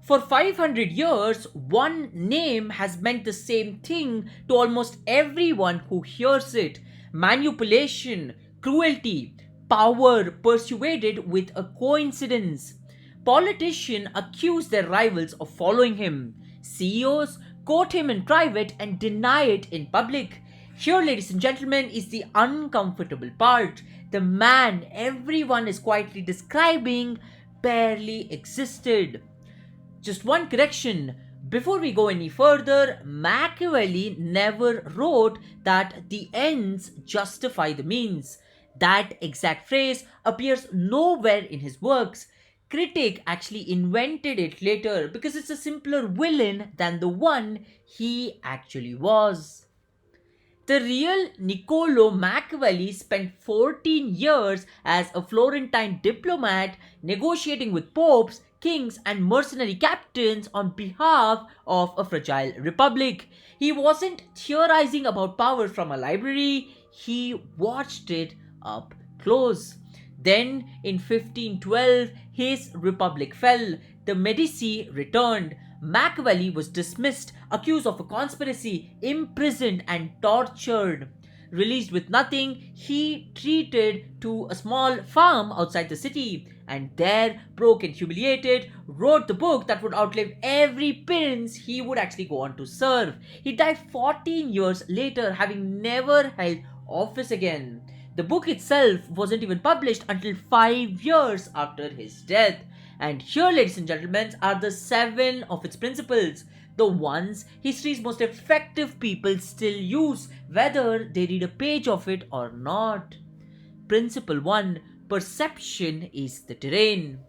For 500 years, one name has meant the same thing to almost everyone who hears it: manipulation, cruelty, power persuaded with a coincidence. Politicians accuse their rivals of following him. CEOs quote him in private and deny it in public. Here, ladies and gentlemen, is the uncomfortable part. The man everyone is quietly describing barely existed. Just one correction. Before we go any further, Machiavelli never wrote that the ends justify the means. That exact phrase appears nowhere in his works. Critic actually invented it later because it's a simpler villain than the one he actually was. The real Niccolò Machiavelli spent 14 years as a Florentine diplomat negotiating with popes, kings, and mercenary captains on behalf of a fragile republic. He wasn't theorizing about power from a library, he watched it up close. Then, in 1512, his republic fell. The Medici returned. Machiavelli was dismissed, accused of a conspiracy, imprisoned, and tortured. Released with nothing, he retreated to a small farm outside the city, and there, broke and humiliated, wrote the book that would outlive every prince he would actually go on to serve. He died 14 years later, having never held office again. The book itself wasn't even published until 5 years after his death. And here, ladies and gentlemen, are the 7 of its principles. The ones history's most effective people still use, whether they read a page of it or not. Principle 1: perception is the terrain.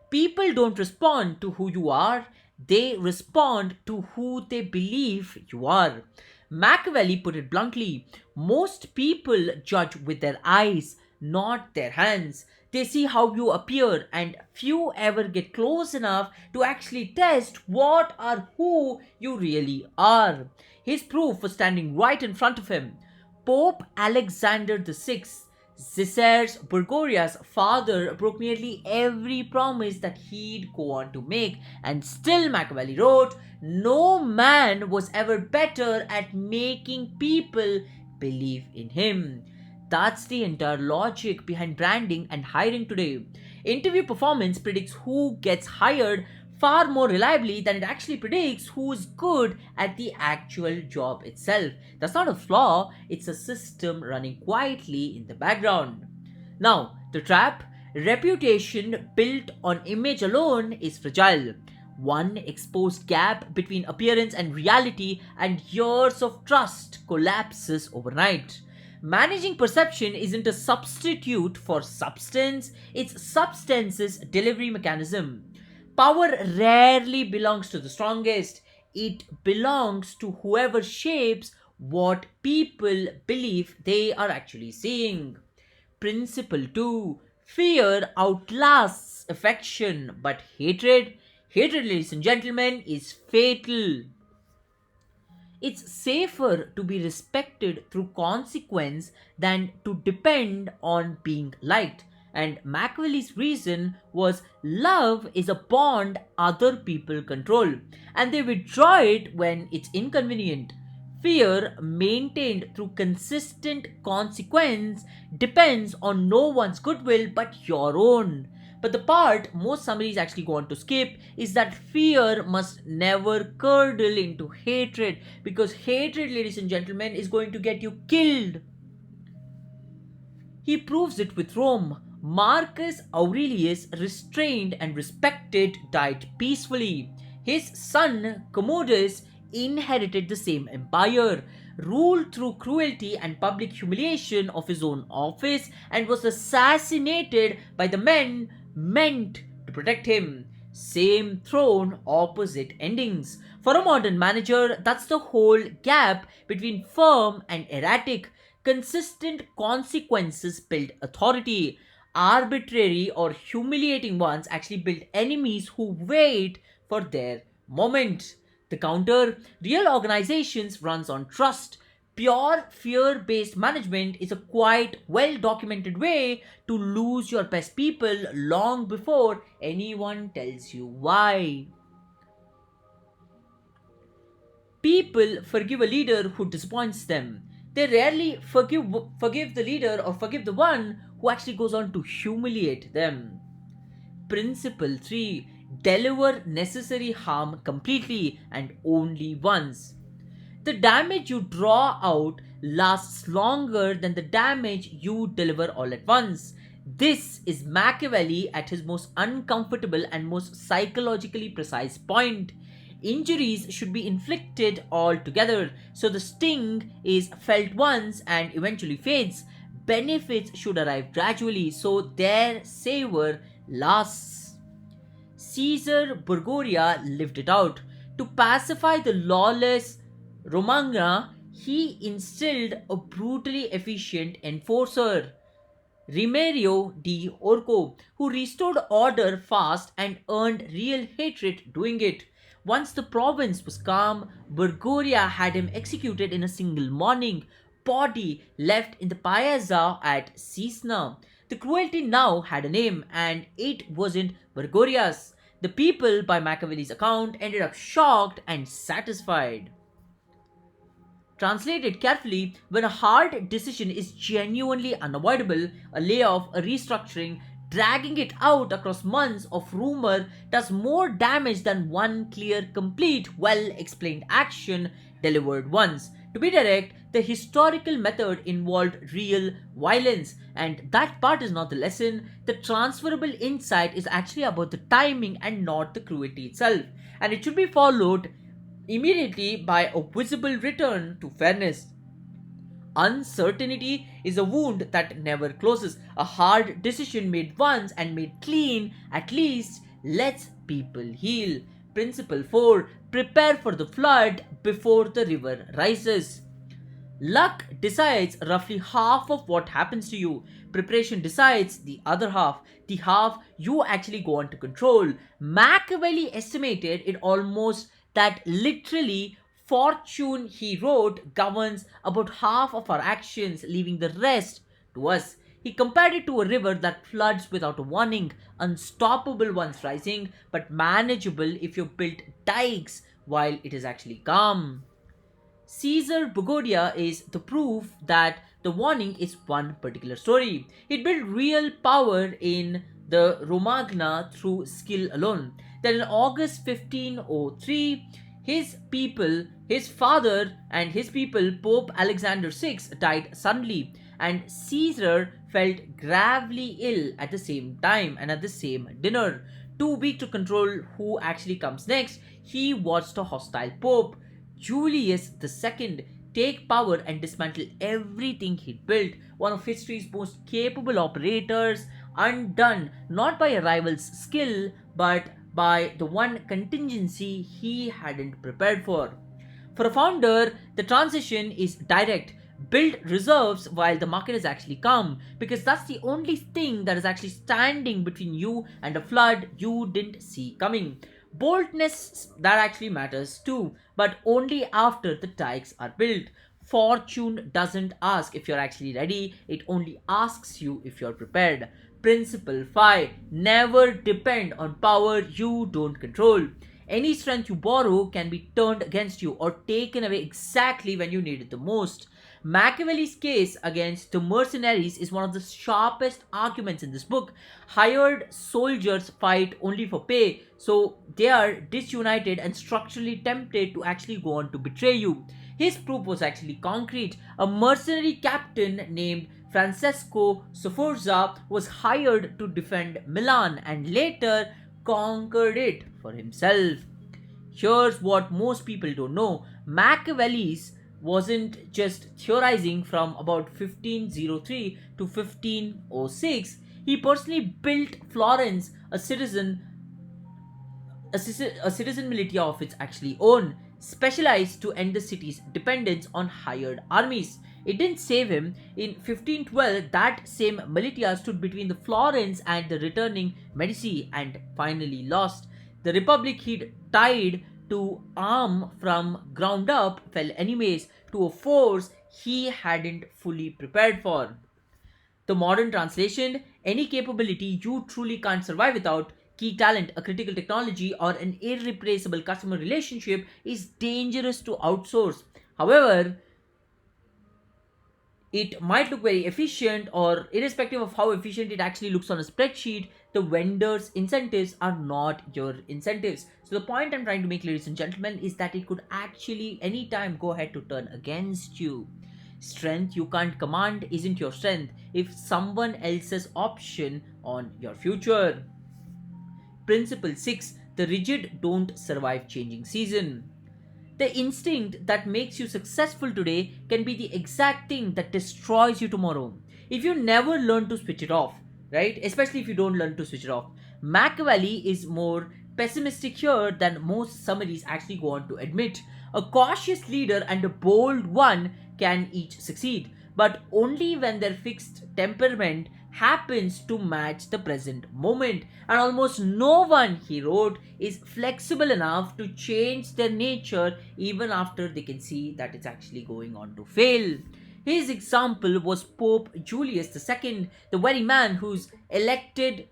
People don't respond to who you are, they respond to who they believe you are. Machiavelli put it bluntly: most people judge with their eyes, not their hands. They see how you appear, and few ever get close enough to actually test what or who you really are. His proof was standing right in front of him. Pope Alexander VI, Caesar's Borgia's father, broke nearly every promise that he'd go on to make, and still Machiavelli wrote, no man was ever better at making people believe in him. That's the entire logic behind branding and hiring today. Interview performance predicts who gets hired far more reliably than it actually predicts who's good at the actual job itself. That's not a flaw, it's a system running quietly in the background. Now, the trap: reputation built on image alone is fragile. One exposed gap between appearance and reality, and years of trust collapses overnight. Managing perception isn't a substitute for substance, it's substance's delivery mechanism. Power rarely belongs to the strongest, it belongs to whoever shapes what people believe they are actually seeing. Principle 2: fear outlasts affection, but hatred, ladies and gentlemen, is fatal. It's safer to be respected through consequence than to depend on being liked. And Machiavelli's reason was love is a bond other people control, and they withdraw it when it's inconvenient. Fear, maintained through consistent consequence, depends on no one's goodwill but your own. But the part most summaries actually go on to skip is that fear must never curdle into hatred, because hatred, ladies and gentlemen, is going to get you killed. He proves it with Rome. Marcus Aurelius, restrained and respected, died peacefully. His son Commodus inherited the same empire, ruled through cruelty and public humiliation of his own office, and was assassinated by the men meant to protect him. Same throne, opposite endings. For a modern manager, that's the whole gap between firm and erratic. Consistent consequences build authority. Arbitrary or humiliating ones actually build enemies who wait for their moment. The counter: real organizations runs on trust. Pure fear-based management is a quite well-documented way to lose your best people long before anyone tells you why. People forgive a leader who disappoints them. They rarely forgive the leader or forgive the one who actually goes on to humiliate them. Principle 3: deliver necessary harm completely and only once. The damage you draw out lasts longer than the damage you deliver all at once. This is Machiavelli at his most uncomfortable and most psychologically precise point. Injuries should be inflicted all together, so the sting is felt once and eventually fades. Benefits should arrive gradually, so their savor lasts. Caesar Borgia lived it out. To pacify the lawless Romagna, he instilled a brutally efficient enforcer, Rimerio di Orco, who restored order fast and earned real hatred doing it. Once the province was calm, Borgia had him executed in a single morning, body left in the piazza at Cisna. The cruelty now had a name, and it wasn't Borgia's. The people, by Machiavelli's account, ended up shocked and satisfied. Translated carefully, when a hard decision is genuinely unavoidable, a layoff, a restructuring, dragging it out across months of rumor does more damage than one clear, complete, well explained action delivered once. To be direct, the historical method involved real violence, and that part is not the lesson. The transferable insight is actually about the timing and not the cruelty itself, and it should be followed immediately by a visible return to fairness. Uncertainty is a wound that never closes. A hard decision made once and made clean at least lets people heal. Principle 4: prepare for the flood before the river rises. Luck decides roughly half of what happens to you. Preparation decides the half you actually go on to control. Machiavelli estimated it almost that literally fortune, he wrote, governs about half of our actions, leaving the rest to us. He compared it to a river that floods without a warning, unstoppable once rising, but manageable if you built dikes while it is actually calm. Caesar Borgia is the proof that the warning is one particular story. It built real power in the Romagna through skill alone. Then in August 1503, his father and his people, Pope Alexander VI, died suddenly, and Caesar felt gravely ill at the same time and at the same dinner. Too weak to control who actually comes next, he watched a hostile pope, Julius II, take power and dismantle everything he'd built. One of history's most capable operators, undone not by a rival's skill but by the one contingency he hadn't prepared for. For a founder, the transition is direct. Build reserves while the market is actually calm, because that's the only thing that is actually standing between you and a flood you didn't see coming. Boldness, that actually matters too, but only after the dikes are built. Fortune doesn't ask if you're actually ready, it only asks you if you're prepared. Principle 5: never depend on power you don't control. Any strength you borrow can be turned against you or taken away exactly when you need it the most. Machiavelli's case against the mercenaries is one of the sharpest arguments in this book. Hired soldiers fight only for pay, so they are disunited and structurally tempted to actually go on to betray you. His proof was actually concrete. A mercenary captain named Francesco Sforza was hired to defend Milan and later conquered it for himself. Here's what most people don't know: Machiavelli's wasn't just theorizing from about 1503 to 1506. He personally built Florence, a citizen militia of its actually own, specialized to end the city's dependence on hired armies. It didn't save him. In 1512, that same militia stood between the Florence and the returning Medici and finally lost. The republic he'd tied to arm from ground up fell anyways to a force he hadn't fully prepared for. The modern translation: any capability you truly can't survive without key talent, a critical technology, or an irreplaceable customer relationship is dangerous to outsource. However, it might look very efficient, or irrespective of how efficient it actually looks on a spreadsheet, the vendor's incentives are not your incentives. So the point I'm trying to make, ladies and gentlemen, is that it could actually anytime go ahead to turn against you. Strength you can't command isn't your strength if someone else's option on your future. Principle 6: the rigid don't survive changing season. The instinct that makes you successful today can be the exact thing that destroys you tomorrow. If you never learn to switch it off, right? Especially if you don't learn to switch it off. Machiavelli is more pessimistic here than most summaries actually go on to admit. A cautious leader and a bold one can each succeed, but only when their fixed temperament happens to match the present moment. And almost no one, he wrote, is flexible enough to change their nature even after they can see that it's actually going on to fail. His example was Pope Julius II, the very man whose election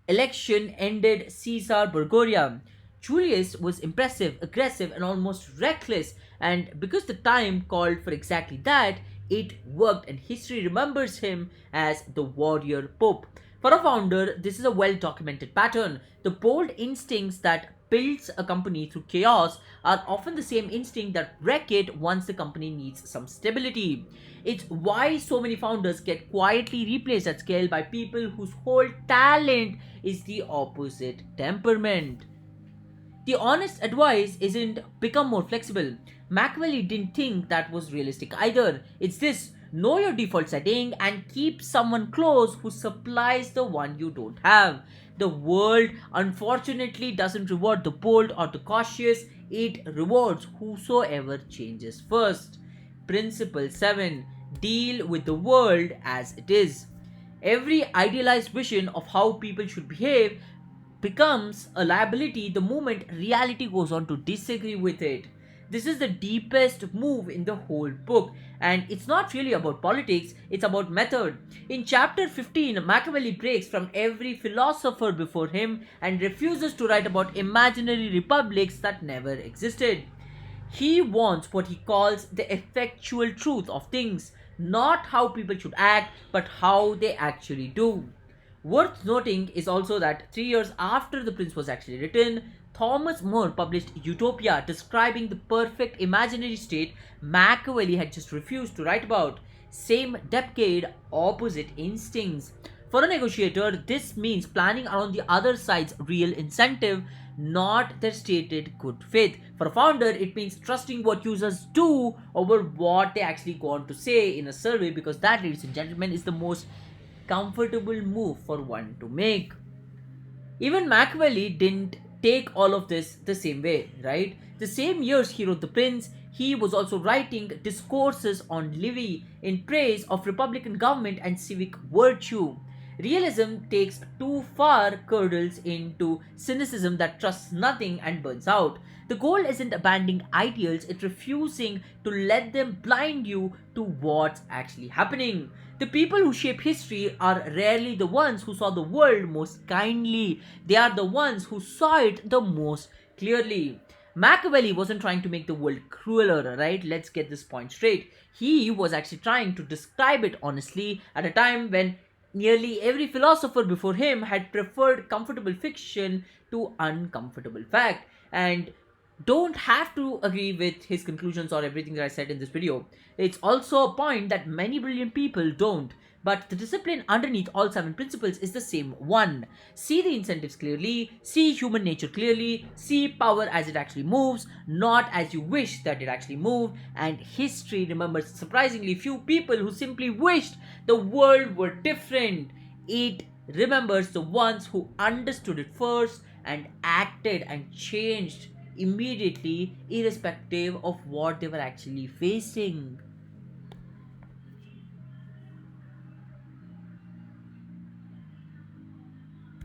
ended Caesar Borgia. Julius was impressive, aggressive, and almost reckless, and because the time called for exactly that, it worked, and history remembers him as the warrior pope. For a founder, this is a well documented pattern. The bold instincts that builds a company through chaos are often the same instinct that wreck it once the company needs some stability. It's why so many founders get quietly replaced at scale by people whose whole talent is the opposite temperament. The honest advice isn't become more flexible. Machiavelli didn't think that was realistic either. It's this: know your default setting and keep someone close who supplies the one you don't have. The world unfortunately doesn't reward the bold or the cautious, it rewards whosoever changes first. Principle 7: deal with the world as it is. Every idealized vision of how people should behave becomes a liability the moment reality goes on to disagree with it. This is the deepest move in the whole book, and it's not really about politics, it's about method. In chapter 15, Machiavelli breaks from every philosopher before him and refuses to write about imaginary republics that never existed. He wants what he calls the effectual truth of things, not how people should act, but how they actually do. Worth noting is also that 3 years after The Prince was actually written, Thomas More published Utopia, describing the perfect imaginary state Machiavelli had just refused to write about. Same decade, opposite instincts. For a negotiator, this means planning around the other side's real incentive, not their stated good faith. For a founder, it means trusting what users do over what they actually go on to say in a survey, because that, ladies and gentlemen, is the most comfortable move for one to make. Even Machiavelli didn't take all of this the same way, right? The same years he wrote The Prince, he was also writing discourses on Livy in praise of republican government and civic virtue. Realism takes too far curdles into cynicism that trusts nothing and burns out. The goal isn't abandoning ideals, it's refusing to let them blind you to what's actually happening. The people who shape history are rarely the ones who saw the world most kindly, they are the ones who saw it the most clearly. Machiavelli wasn't trying to make the world crueler, right? Let's get this point straight. He was actually trying to describe it honestly at a time when nearly every philosopher before him had preferred comfortable fiction to uncomfortable fact. And don't have to agree with his conclusions or everything that I said in this video. It's also a point that many brilliant people don't. But the discipline underneath all 7 principles is the same one. See the incentives clearly, see human nature clearly, see power as it actually moves, not as you wish that it actually moved. And history remembers surprisingly few people who simply wished the world were different. It remembers the ones who understood it first and acted and changed immediately, irrespective of what they were actually facing.